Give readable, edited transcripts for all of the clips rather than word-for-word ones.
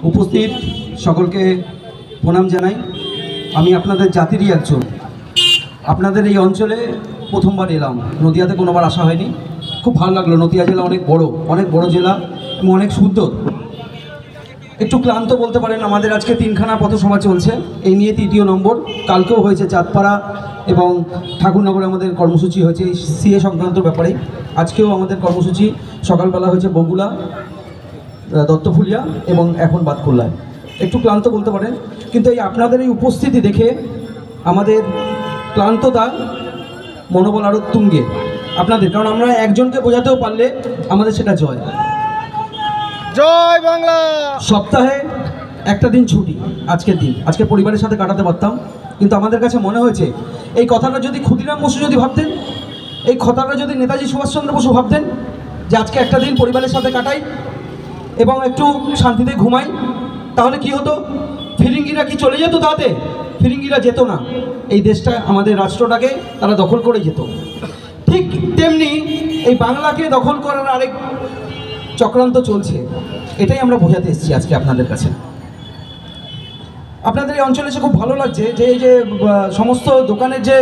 উপস্থিত সকলকে প্রণাম জানাই। আমি আপনাদের জাতিরই একজন। আপনাদের এই অঞ্চলে প্রথমবার এলাম, নদিয়াতে কোনোবার আসা হয়নি। খুব ভালো লাগলো। নদিয়া জেলা অনেক বড় জেলা এবং অনেক সুন্দর। একটু ক্লান্ত বলতে পারেন। আমাদের আজকে 3খানা পথসভা চলছে, এই নিয়ে 3য় নম্বর। কালকেও হয়েছে চাঁদপাড়া এবং ঠাকুরনগরে আমাদের কর্মসূচি হয়েছে এই সিএ সংক্রান্ত ব্যাপারে। আজকেও আমাদের কর্মসূচি সকালবেলা হয়েছে বগুলা, দত্তফুলিয়া এবং এখন বাতকুল্লায়। একটু ক্লান্ত বলতে পারেন, কিন্তু এই আপনাদের এই উপস্থিতি দেখে আমাদের ক্লান্ততা মনোবল আরও তুঙ্গে আপনাদের, কারণ আমরা একজনকে বোঝাতেও পারলে আমাদের সেটা জয়। জয় বাংলা। সপ্তাহে একটা দিন ছুটি, আজকের দিন আজকে পরিবারের সাথে কাটাতে পারতাম, কিন্তু আমাদের কাছে মনে হয়েছে এই কথাটা যদি ক্ষুদিরাম বসু যদি ভাবতেন, এই কথাটা যদি নেতাজি সুভাষচন্দ্র বসু ভাবতেন যে আজকে একটা দিন পরিবারের সাথে কাটাই এবং একটু শান্তিতে ঘুমাই, তাহলে কি হতো? ফিরিঙ্গিরা কি চলে যেত? তাতে ফিরিঙ্গিরা যেত না। এই দেশটা, আমাদের রাষ্ট্রটাকে তারা দখল করে যেত। ঠিক তেমনি এই বাংলাকে দখল করার আরেক চক্রান্ত চলছে। এটাই আমরা বোঝাতে এসেছি আজকে আপনাদের কাছে। আপনাদের এই অঞ্চলে এসে খুব ভালো লাগছে যে এই যে সমস্ত দোকানের যে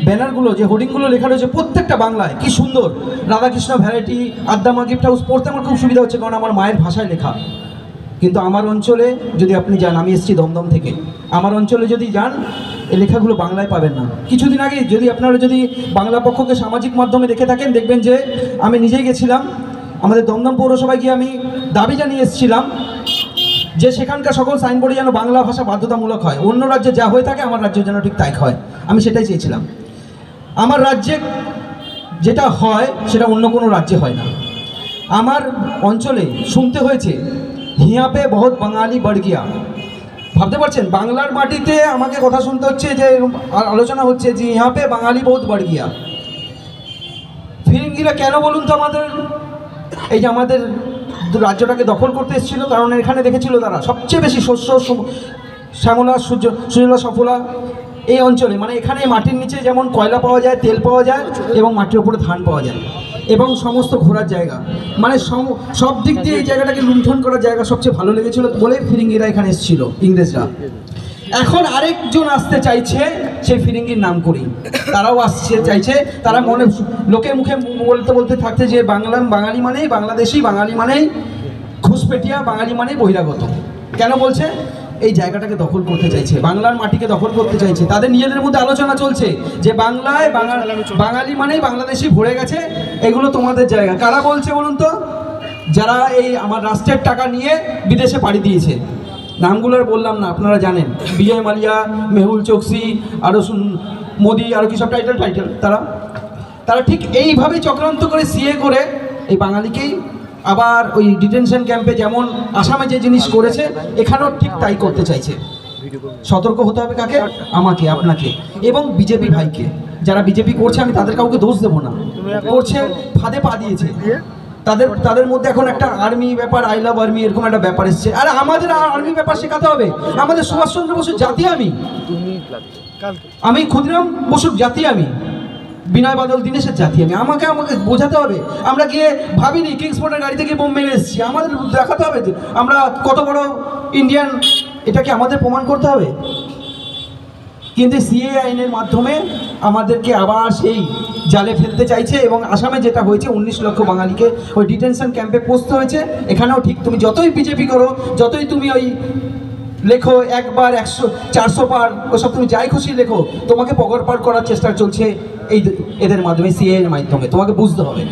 ব্যানারগুলো, যে হোর্ডিংগুলো লেখা রয়েছে প্রত্যেকটা বাংলায়, কি সুন্দর। রাধাকৃষ্ণ ভ্যারাইটি, আদ্দামা গিফট হাউস পড়তে আমার খুব সুবিধা হচ্ছে, কারণ আমার মায়ের ভাষায় লেখা। কিন্তু আমার অঞ্চলে যদি আপনি যান, আমি এসেছি দমদম থেকে, আমার অঞ্চলে যদি যান এই লেখাগুলো বাংলায় পাবেন না। কিছুদিন আগে যদি আপনারা যদি বাংলা পক্ষকে সামাজিক মাধ্যমে দেখে থাকেন, দেখবেন যে আমি নিজেই গেছিলাম আমাদের দমদম পৌরসভায় গিয়ে আমি দাবি জানিয়ে এসেছিলাম যে সেখানকার সকল সাইনবোর্ডে যেন বাংলা ভাষা বাধ্যতামূলক হয়। অন্য রাজ্যে যা হয়ে থাকে আমার রাজ্যে যেন ঠিক তাই হয়, আমি সেটাই চেয়েছিলাম। আমার রাজ্যে যেটা হয় সেটা অন্য কোনো রাজ্যে হয় না। আমার অঞ্চলে শুনতে হয়েছে হিয়াঁ পে বহুত বাঙালি बढ़ गया। ভাবতে পারছেন, বাংলার মাটিতে আমাকে কথা শুনতে হচ্ছে, যে আলোচনা হচ্ছে যে হিয়াঁ পে বাঙালি বহুত बढ़ गया। ফিরিঙ্গিরা কেন বলুন তো আমাদের এই যে আমাদের রাজ্যটাকে দখল করতে এসেছিল? কারণ এখানে দেখেছিল তারা সবচেয়ে বেশি শস্য শ্যামলা সুজলা সফলা এই অঞ্চলে, মানে এখানে মাটির নিচে যেমন কয়লা পাওয়া যায়, তেল পাওয়া যায় এবং মাটির উপরে ধান পাওয়া যায় এবং সমস্ত ঘোরার জায়গা, মানে সব দিক দিয়ে এই জায়গাটাকে লুণ্ঠন করার জায়গা সবচেয়ে ভালো লেগেছিল বলে ফিরিঙ্গিরা এখানে এসেছিল, ইংরেজরা। এখন আরেকজন আসতে চাইছে সেই ফিরিঙ্গির নাম করেই, তারাও আসছে চাইছে। তারা মনে লোকের মুখে বলতে বলতে থাকছে যে বাঙালি মানেই বাংলাদেশি, বাঙালি মানেই ঘুষপেটিয়া, বাঙালি মানেই বহিরাগত। কেন বলছে? এই জায়গাটাকে দখল করতে চাইছে, বাংলার মাটিকে দখল করতে চাইছে। তাদের নিজেদের মধ্যে আলোচনা চলছে যে বাংলায় বাঙালি মানেই বাংলাদেশি ভরে গেছে, এগুলো তোমাদের জায়গা। কারা বলছে বলুন তো? যারা এই আমার রাষ্ট্রের টাকা নিয়ে বিদেশে পাড়ি দিয়েছে। নামগুলো আর বললাম না, আপনারা জানেন। বিজয় মালিয়া, মেহুল চোকসি, আরও মোদি, আরও কি সব টাইটেল তারা ঠিক এইভাবেই চক্রান্ত করে সিএ করে এই বাঙালিকেই আবার ওই ডিটেনশন ক্যাম্পে যেমন আসামে যে জিনিস করেছে এখানেও ঠিক তাই করতে চাইছে। সতর্ক হতে হবে কাকে? আমাকে, আপনাকে এবং বিজেপি ভাইকে। যারা বিজেপি করছে আমি তাদের কাউকে দোষ দেবো না, করছে ফাঁদে পা দিয়েছে। তাদের মধ্যে এখন একটা আর্মি ব্যাপার, আই লাভ আর্মি এরকম একটা ব্যাপার এসছে। আর আমাদের আর্মি ব্যাপার শেখাতে হবে। আমাদের সুভাষচন্দ্র বসুর জাতি আমি ক্ষুদিরাম বসুর জাতি, আমি বিনয় বাদল দীনেশের জাতি, আমাকে বোঝাতে হবে। আমরা গিয়ে ভাবিনি কিংসফোর্ডের গাড়িতে গিয়ে বোম মেরে এসেছি। আমাদের দেখাতে হবে যে আমরা কত বড় ইন্ডিয়ান, এটাকে আমাদের প্রমাণ করতে হবে। কিন্তু সিএ আইনের মাধ্যমে আমাদেরকে আবার সেই জালে ফেলতে চাইছে এবং আসামে যেটা হয়েছে 19 লক্ষ বাঙালিকে ওই ডিটেনশন ক্যাম্পে পোস্ত হয়েছে। এখানেও ঠিক তুমি যতই বিজেপি করো, যতই তুমি ওই লেখো 1 বার 100 400 বার ওসব তুমি যাই খুশি লেখো, তোমাকে পগর পার করার চেষ্টা চলছে এদের মাধ্যমে, সিএ এর মাধ্যমে। তোমাকে বুঝতে হবে।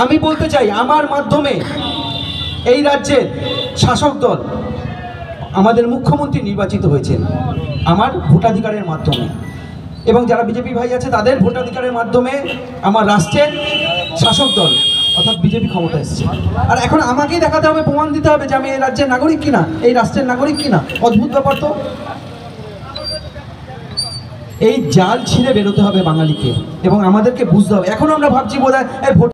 আমি বলতে চাই আমার মাধ্যমে এই রাজ্যের শাসক দল, আমাদের মুখ্যমন্ত্রী নির্বাচিত হয়েছেন আমার ভোটাধিকারের মাধ্যমে, এবং যারা বিজেপি ভাই আছে তাদের ভোটাধিকারের মাধ্যমে আমার রাষ্ট্রের শাসক দল অর্থাৎ বিজেপি ক্ষমতা এসেছে। আর এখন আমাকেই দেখাতে হবে, প্রমাণ দিতে হবে যে আমি এই রাজ্যের নাগরিক কিনা, এই রাষ্ট্রের নাগরিক কিনা। অদ্ভুত ব্যাপার তো। এই জাল ছিঁড়ে বেরোতে হবে বাঙালিকে এবং আমাদেরকে বুঝতে হবে। এখন আমরা ভাবছি বোধহয় ভোট